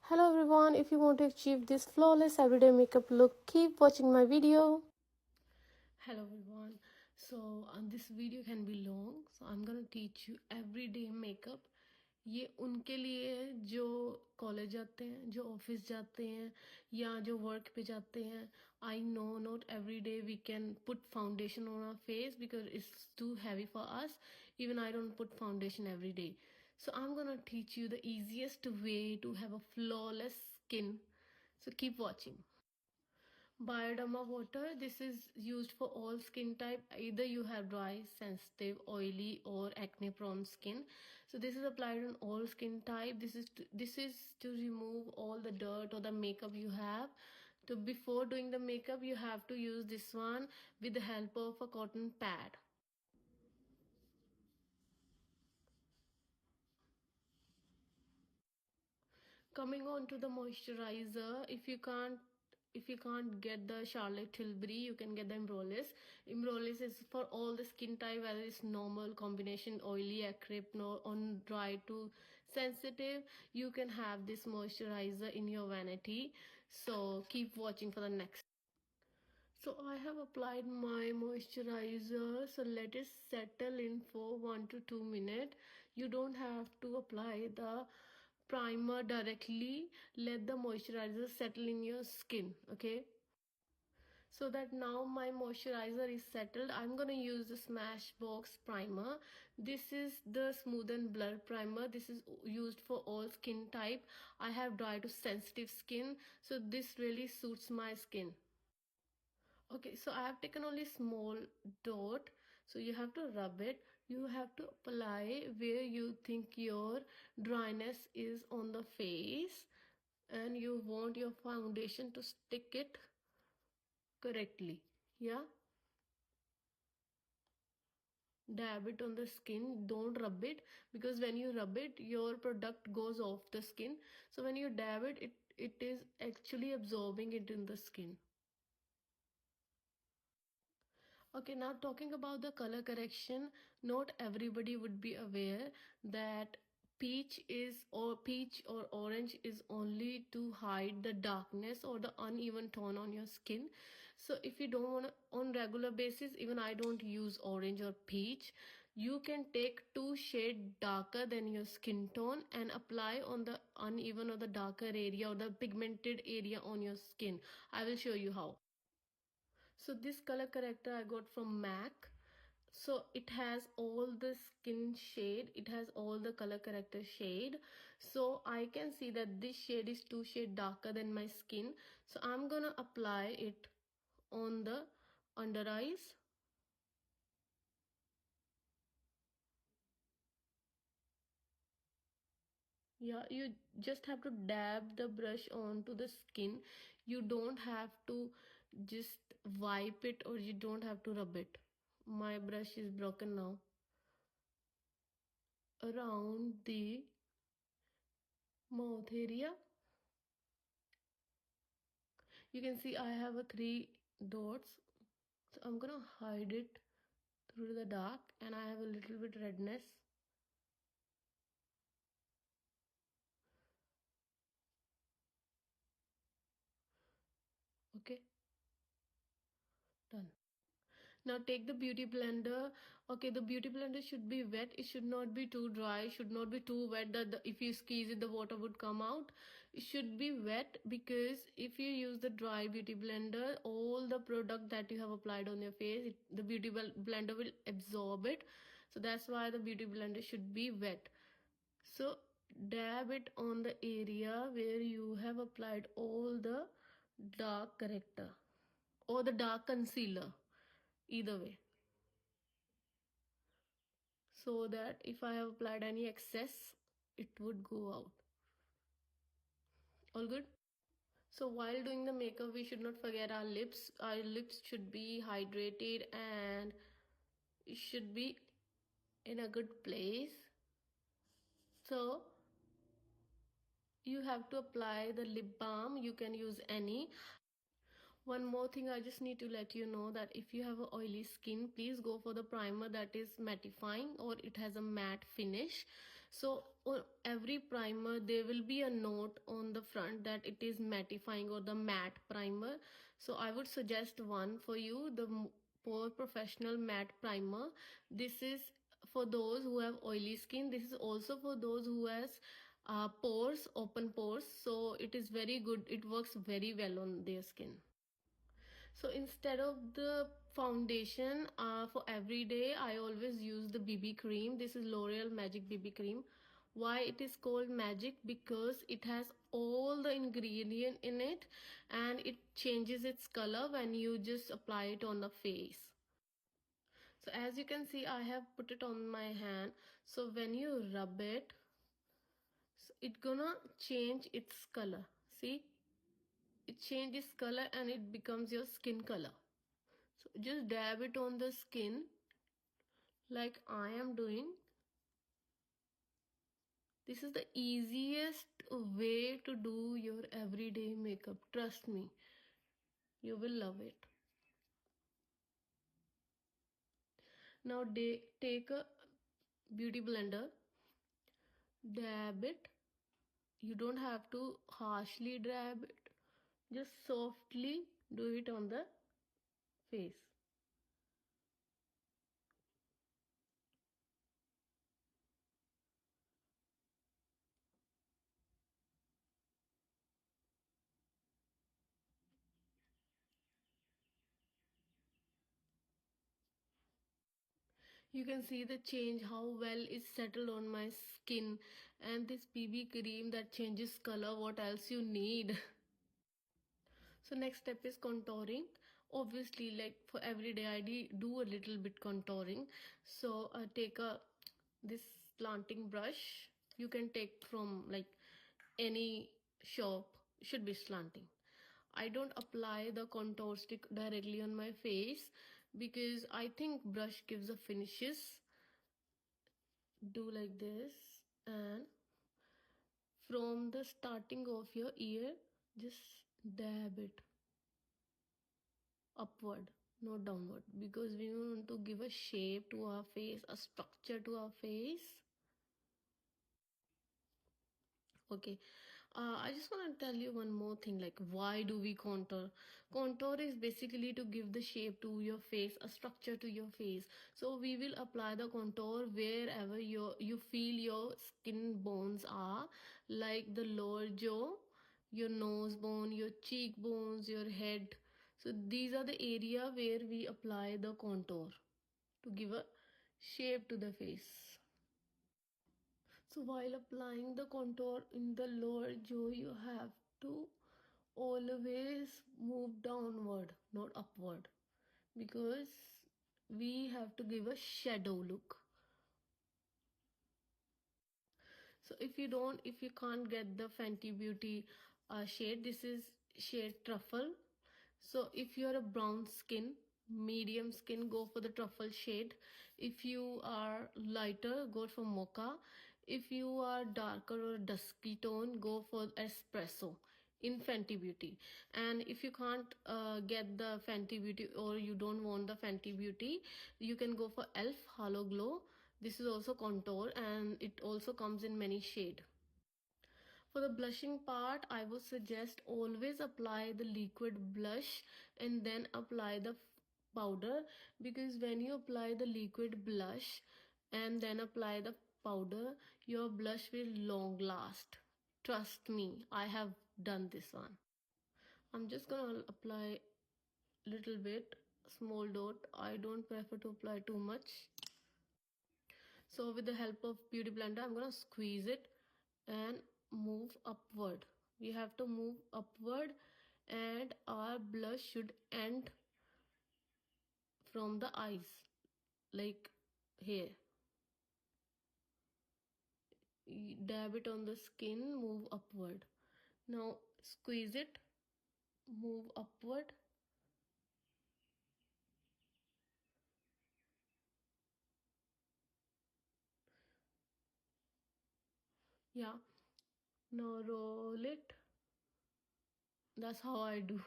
Hello everyone, if you want to achieve this flawless everyday makeup look, keep watching my video. Hello everyone. So this video can be long, so I'm gonna teach you everyday makeup. ये उनके लिए है जो college जाते हैं, जो office जाते हैं या जो वर्क पे जाते हैं. I know not every day we can put foundation on our face because it's too heavy for us. Even I don't put foundation every day. So I'm gonna teach you the easiest way to have a flawless skin. So keep watching. Bioderma water, this is used for all skin type. Either you have dry, sensitive, oily or acne prone skin. So this is applied on all skin type. This is to remove all the dirt or the makeup you have. So before doing the makeup you have to use this one with the help of a cotton pad. Coming on to the moisturizer, if you can't get the Charlotte Tilbury, you can get the Embrolis. Embrolis is for all the skin type, whether it's normal, combination, oily, acne, on dry to sensitive. You can have this moisturizer in your vanity. So keep watching for the next. So I have applied my moisturizer, so let it settle in for 1 to 2 minutes. You don't have to apply the primer directly. Let the moisturizer settle in your skin, okay? So that now my moisturizer is settled, I'm gonna use the Smashbox primer. This is the smooth and blur primer. This is used for all skin type. I have dry to sensitive skin, so this really suits my skin. Okay, so I have taken only small dot. So you have to rub it. You have to apply where you think your dryness is on the face, and you want your foundation to stick it correctly. Yeah, dab it on the skin. Don't rub it, because when you rub it your product goes off the skin. So when you dab it, it is actually absorbing it in the skin. Okay, now talking about the color correction, not everybody would be aware that peach or orange is only to hide the darkness or the uneven tone on your skin. So if you don't want to, on regular basis, even I don't use orange or peach, you can take two shade darker than your skin tone and apply on the uneven or the darker area or the pigmented area on your skin. I will show you how. So this color corrector I got from MAC. So it has all the skin shade, it has all the color corrector shade. So I can see that this shade is two shade darker than my skin. So I'm gonna apply it on the under eyes. Yeah, you just have to dab the brush onto the skin. You don't have to just wipe it, or you don't have to rub it. My brush is broken now. Around the mouth area, you can see I have a 3 dots. So I'm gonna hide it through the dark, and I have a little bit redness. Okay, done. Now take the beauty blender. Okay, the beauty blender should be wet. It should not be too dry, should not be too wet that if you squeeze it the water would come out. It should be wet, because if you use the dry beauty blender, all the product that you have applied on your face, the beauty blender will absorb it. So that's why the beauty blender should be wet. So dab it on the area where you have applied all the dark corrector or the dark concealer, either way, so that if I have applied any excess, it would go out. All good? So while doing the makeup, we should not forget our lips. Our lips should be hydrated and it should be in a good place. So you have to apply the lip balm. You can use any. One more thing, I just need to let you know that if you have a oily skin, please go for the primer that is mattifying or it has a matte finish. So on every primer there will be a note on the front that it is mattifying or the matte primer. So I would suggest one for you, the Pore Professional Matte Primer. This is for those who have oily skin. This is also for those who has pores, open pores. So it is very good. It works very well on their skin. So instead of the foundation for every day, I always use the BB cream. This is L'Oreal Magic BB cream. Why it is called Magic? Because it has all the ingredient in it and it changes its color when you just apply it on the face. So as you can see, I have put it on my hand. So when you rub it, so it gonna change its color. See, it changes color and it becomes your skin color. So just dab it on the skin like I am doing. This is the easiest way to do your everyday makeup. Trust me, you will love it. Now take a beauty blender, dab it. You don't have to harshly dab it. Just softly do it on the face. You can see the change, how well it's settled on my skin. And this BB cream that changes color, what else you need? So next step is contouring. Obviously, like for every day I do a little bit contouring. So take a this slanting brush. You can take from like any shop, should be slanting. I don't apply the contour stick directly on my face because I think brush gives the finishes. Do like this, and from the starting of your ear just dab it upward, not downward, because we want to give a shape to our face, a structure to our face. Okay, I just want to tell you one more thing, like why do we contour? Contour is basically to give the shape to your face, a structure to your face. So we will apply the contour wherever you feel your skin bones are, like the lower jaw, your nose bone, your cheekbones, your head. So these are the area where we apply the contour to give a shape to the face. So while applying the contour in the lower jaw, you have to always move downward, not upward, because we have to give a shadow look. So if you can't get the Fenty Beauty shade, this is shade Truffle. So if you're a brown skin, medium skin, go for the truffle shade. If you are lighter, go for mocha. If you are darker or dusky tone, go for espresso in Fenty Beauty. And if you can't get the Fenty Beauty or you don't want the Fenty Beauty, you can go for Elf Halo Glow. This is also contour and it also comes in many shade. For the blushing part, I would suggest always apply the liquid blush and then apply the powder, because when you apply the liquid blush and then apply the powder, your blush will long last. Trust me, I have done this one. I'm just gonna apply little bit, small dot. I don't prefer to apply too much. So with the help of beauty blender, I'm gonna squeeze it and move upward. We have to move upward and our blush should end from the eyes, like here. Dab it on the skin, move upward. Now squeeze it, move upward. Yeah, now roll it. That's how I do.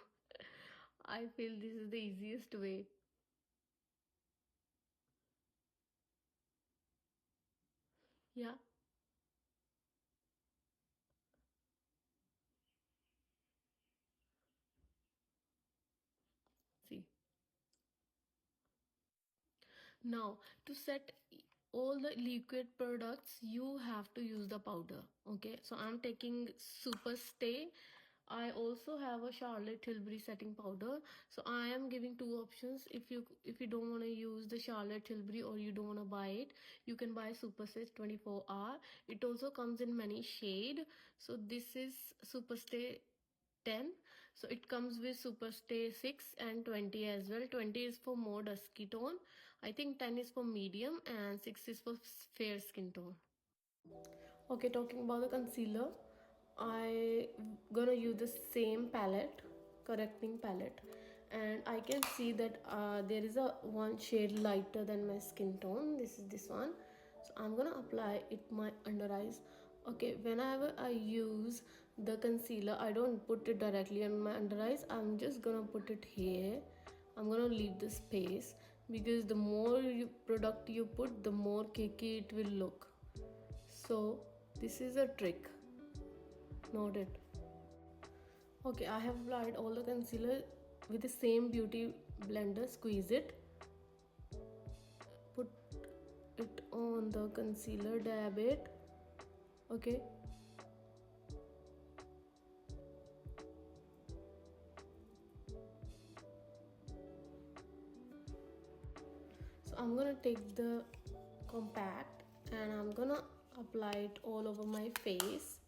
I feel this is the easiest way. Yeah, Now, to set all the liquid products, you have to use the powder. Okay, so I'm taking Super Stay. I also have a Charlotte Tilbury setting powder. So I am giving two options. If you don't want to use the Charlotte Tilbury or you don't want to buy it, you can buy Super Stay 24 hour. It also comes in many shade. So this is Super Stay 10. So it comes with Super Stay 6 and 20 as well. 20 is for more dusky tone. I think 10 is for medium and 6 is for fair skin tone. Okay, talking about the concealer, I gonna use the same palette, correcting palette, and I can see that there is a one shade lighter than my skin tone. This one, so I'm gonna apply it my under eyes. Okay, whenever I use the concealer, I don't put it directly on my under eyes. I'm just gonna put it here. I'm gonna leave the space because the more product you put, the more cakey it will look. So this is a trick, not it. Okay, I have applied all the concealer with the same beauty blender. Squeeze it, put it on the concealer, dab it. Okay, so I'm gonna take the compact and I'm gonna apply it all over my face,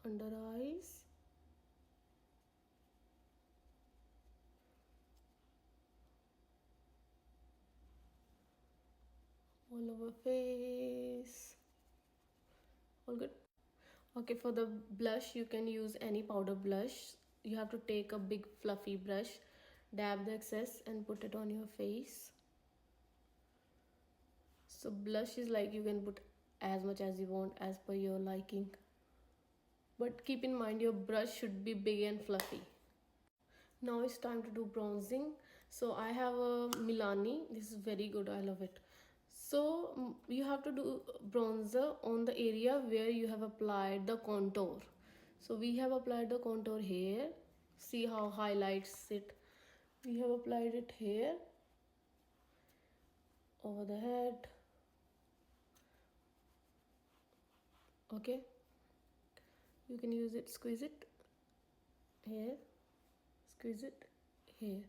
under eyes, all over face. All good. Okay, for the blush, you can use any powder blush. You have to take a big fluffy brush, dab the excess and put it on your face. So blush is like you can put as much as you want as per your liking. But keep in mind your brush should be big and fluffy. Now it's time to do bronzing. So I have a Milani. This is very good. I love it. So you have to do bronzer on the area where you have applied the contour. So we have applied the contour here. See how highlights it. We have applied it here, over the head. Okay, you can use it, squeeze it here, squeeze it here.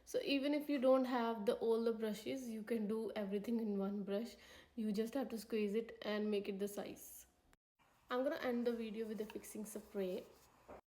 So even if you don't have all the brushes, you can do everything in one brush. You just have to squeeze it and make it the size. I'm gonna end the video with the fixing spray.